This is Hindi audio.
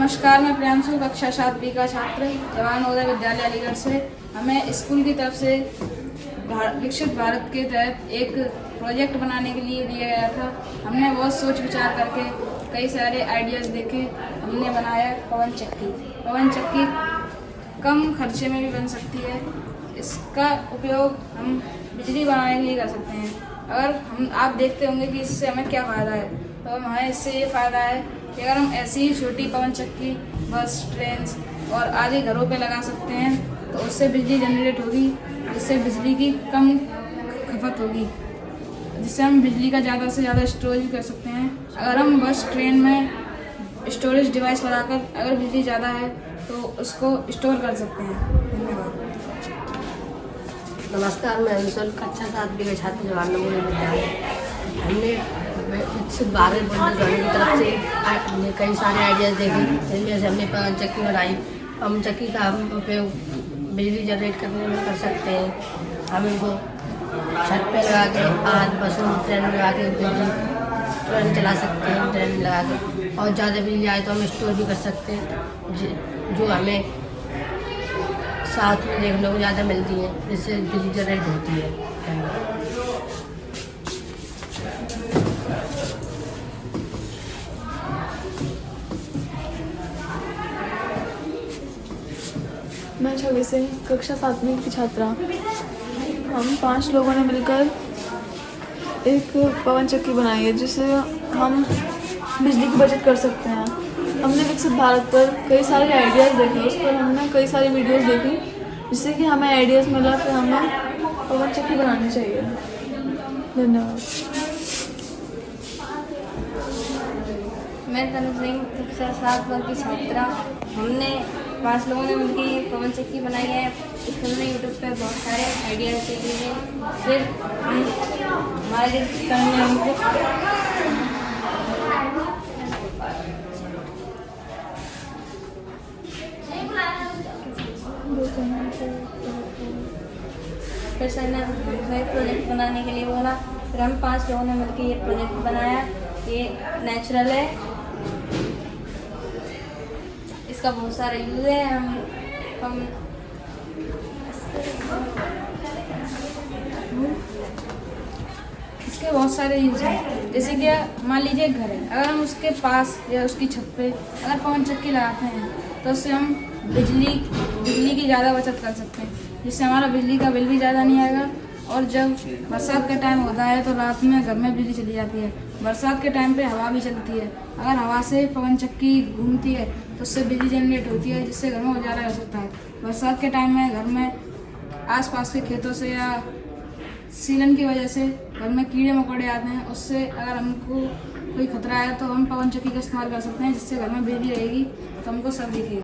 नमस्कार, मैं प्रियांशु कक्षा 7B का छात्र जवाहर नवोदय विद्यालय अलीगढ़ से। हमें स्कूल की तरफ से विकसित भारत के तहत एक प्रोजेक्ट बनाने के लिए दिया गया था। हमने बहुत सोच विचार करके कई सारे आइडियाज़ देखे। हमने बनाया पवन चक्की। पवन चक्की कम खर्चे में भी बन सकती है। इसका उपयोग हम बिजली बनाने के लिए कर सकते हैं। अगर आप देखते होंगे कि इससे हमें क्या फ़ायदा है, तो हमें इससे ये फ़ायदा है कि अगर हम ऐसी ही छोटी पवन चक्की बस, ट्रेन और आदि घरों पे लगा सकते हैं तो उससे बिजली जनरेट होगी, जिससे बिजली की कम खपत होगी, जिससे हम बिजली का ज़्यादा से ज़्यादा स्टोरेज कर सकते हैं। अगर हम बस, ट्रेन में स्टोरेज डिवाइस लगाकर अगर बिजली ज़्यादा है तो उसको स्टोर कर सकते हैं। धन्यवाद। नमस्कार, मैं अंशुल कक्षा 7B का छात्र जवाहर नवोदय विद्यालय। हमने विकसित भारत बनने की तरफ से कई सारे आइडियाज़ देखे, जिनमें से हमने पवन चक्की बनाई। पवन चक्की का हम उपयोग बिजली जनरेट करने में कर सकते हैं। हम इनको छत पे लगा के आज बसों ट्रेन में लगा के बिजली ट्रेन चला सकते हैं। ट्रेन में लगा के और ज़्यादा बिजली आए तो हम स्टोर भी कर सकते हैं, जो हमें साथ में देखने को ज़्यादा मिलती है, जिससे बिजली जनरेट होती है। मैं छवि सिंह कक्षा 7वीं की छात्रा। हम 5 लोगों ने मिलकर एक पवन चक्की बनाई है, जिससे हम बिजली की बचत कर सकते हैं। हमने विकसित भारत पर कई सारे आइडियाज़ देखे, उस पर हमने कई सारी वीडियोस देखी, जिससे कि हमें आइडियाज़ मिला कि हमें पवन चक्की बनानी चाहिए। धन्यवाद। मैं तनु सिंह कक्षा 7 की छात्रा। हमने 5 लोगों ने मिलकर ये पवन चक्की बनाई है। इसमें हमने यूट्यूब पर बहुत सारे आइडियाज़ देखे हैं। फिर हम हमारे करने हमको फिर सर ने प्रोजेक्ट बनाने के लिए बोला। फिर हम 5 लोगों ने मिलकर ये प्रोजेक्ट बनाया। ये नेचुरल है, इसका बहुत सारा यूज़ है। हम इसके बहुत सारे यूज हैं। जैसे कि मान लीजिए घर है, अगर हम उसके पास या उसकी छत पे अगर पवन चक्की लगाते हैं तो उससे हम बिजली की ज़्यादा बचत कर सकते हैं, जिससे हमारा बिजली का बिल भी ज़्यादा नहीं आएगा। और जब बरसात का टाइम होता है तो रात में घर में बिजली चली जाती है। बरसात के टाइम पे हवा भी चलती है। अगर हवा से पवन चक्की घूमती है तो उससे बिजली जनरेट होती है, जिससे घर में उजाला हो सकता है। बरसात के टाइम में घर में आसपास के खेतों से या सीलन की वजह से घर में कीड़े मकोड़े आते हैं, उससे अगर हमको कोई खतरा है तो हम पवन चक्की का इस्तेमाल कर सकते हैं, जिससे घर में बिजली रहेगी तो हमको सब दिखेगा।